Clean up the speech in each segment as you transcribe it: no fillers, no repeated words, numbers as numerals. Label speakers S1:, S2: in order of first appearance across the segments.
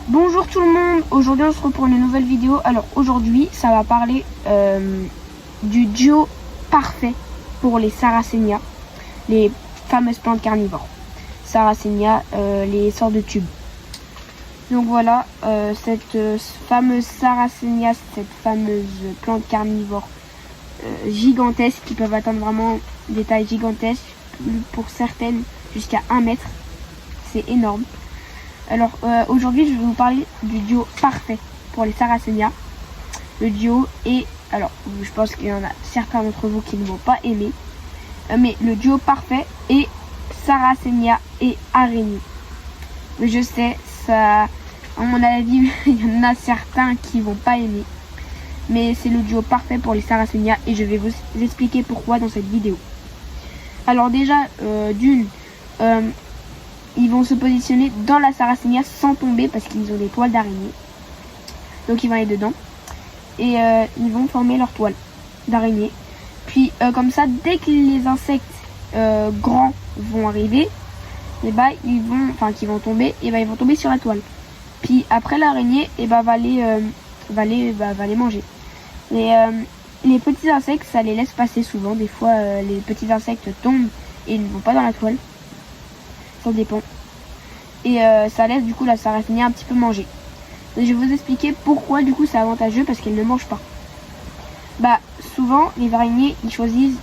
S1: Bonjour tout le monde, aujourd'hui on se retrouve pour une nouvelle vidéo. Alors aujourd'hui ça va parler du duo parfait pour les Sarracenia, les fameuses plantes carnivores. Sarracenia, les sortes de tubes. Donc voilà, cette fameuse Sarracenia, cette fameuse plante carnivore gigantesque qui peuvent atteindre vraiment des tailles gigantesques, pour certaines jusqu'à 1 mètre. C'est énorme. Alors aujourd'hui je vais vous parler du duo parfait pour les Sarracenia. Le duo est, alors je pense qu'il y en a certains d'entre vous qui ne vont pas aimer, mais le duo parfait est Sarracenia et araignée. Mais je sais, ça, à mon avis, il y en a certains qui vont pas aimer, mais c'est le duo parfait pour les Sarracenia et je vais vous expliquer pourquoi dans cette vidéo. Alors déjà, ils vont se positionner dans la Sarracenia sans tomber parce qu'ils ont des toiles d'araignée. Donc ils vont aller dedans et ils vont former leur toile d'araignée. Puis comme ça, dès que les insectes grands vont arriver, et bah ils vont tomber, et bah ils vont tomber sur la toile. Puis après l'araignée, et bah va les manger. Les petits insectes, ça les laisse passer souvent. Des fois, les petits insectes tombent et ils ne vont pas dans la toile. Ça dépend. Et ça laisse du coup la Sarracenia un petit peu manger. Et je vais vous expliquer pourquoi du coup c'est avantageux, parce qu'elle ne mange pas. Bah souvent les araignées ils choisissent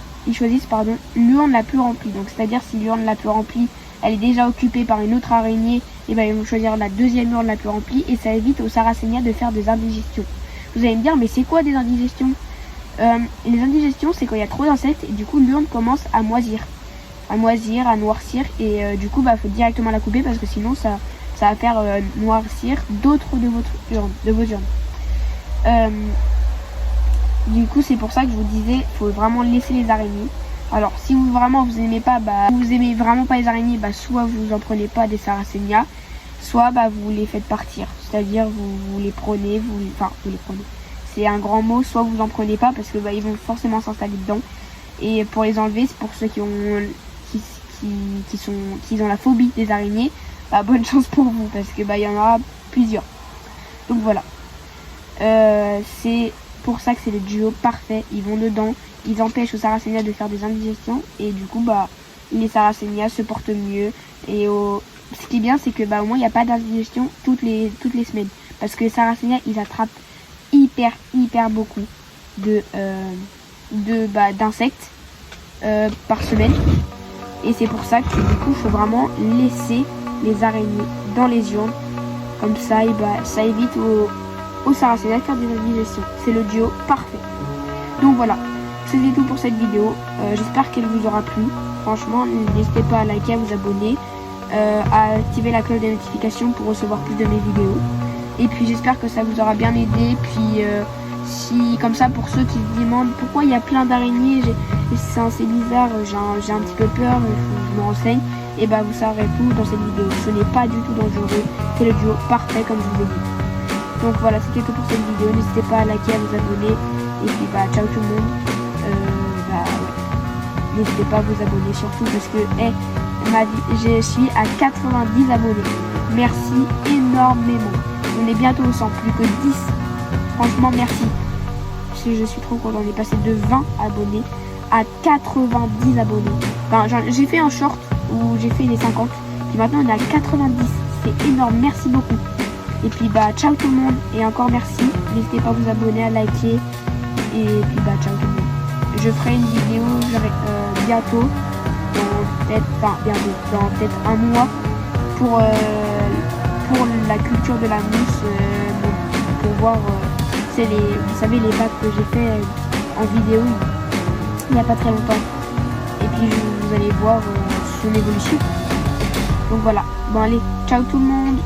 S1: l'urne la plus remplie. Donc c'est-à-dire si l'urne la plus remplie elle est déjà occupée par une autre araignée, et ben ils vont choisir la deuxième urne la plus remplie et ça évite aux Sarracenia de faire des indigestions. Vous allez me dire mais c'est quoi des indigestions? Les indigestions c'est quand il y a trop d'insectes et du coup l'urne commence à moisir, à noircir et du coup bah faut directement la couper parce que sinon ça va faire noircir d'autres de vos urnes. Du coup c'est pour ça que je vous disais faut vraiment laisser les araignées. Alors si vous aimez pas, vous aimez vraiment pas les araignées, soit vous en prenez pas des Sarracenia, soit vous les faites partir, c'est-à-dire vous les prenez, vous les prenez. C'est un grand mot, soit vous en prenez pas parce que ils vont forcément s'installer dedans. Et pour les enlever, c'est pour ceux qui ont la phobie des araignées, bonne chance pour vous parce que il y en aura plusieurs. Donc voilà. C'est pour ça que c'est le duo parfait. Ils vont dedans, ils empêchent aux Sarracenia de faire des indigestions et du coup les Sarracenia se portent mieux. Et ce qui est bien c'est que au moins il n'y a pas d'indigestion toutes les semaines parce que les Sarracenia ils attrapent hyper beaucoup d'insectes par semaine. Et c'est pour ça que du coup il faut vraiment laisser les araignées dans les urnes. Comme ça, ça évite aux Sarracenia de faire des indigestions. C'est le duo parfait. Donc voilà, c'était tout pour cette vidéo. J'espère qu'elle vous aura plu. Franchement, n'hésitez pas à liker, à vous abonner, à activer la cloche des notifications pour recevoir plus de mes vidéos. Et puis j'espère que ça vous aura bien aidé. Puis si comme ça pour ceux qui se demandent pourquoi il y a plein d'araignées, c'est bizarre, j'ai un petit peu peur, il faut que je me renseigne, et vous saurez tout dans cette vidéo. Ce n'est pas du tout dangereux, c'est le duo parfait comme je vous ai dit. Donc voilà, c'était tout pour cette vidéo, n'hésitez pas à liker, à vous abonner, et puis ciao tout le monde. N'hésitez pas à vous abonner surtout parce que je suis à 90 abonnés. Merci énormément. On est bientôt au 100, plus que 10. Franchement merci. Je suis trop content, on est passé de 20 abonnés à 90 abonnés. J'ai fait un short où j'ai fait les 50, puis maintenant on est à 90. C'est énorme, merci beaucoup. Et puis ciao tout le monde et encore merci. N'hésitez pas à vous abonner, à liker et puis ciao tout le monde. Je ferai une vidéo bientôt, dans peut-être un mois pour la culture de la mousse, pour voir vous savez les bacs que j'ai fait en vidéo il n'y a pas très longtemps. Et puis vous allez voir son évolution. Donc voilà, bon allez, ciao tout le monde.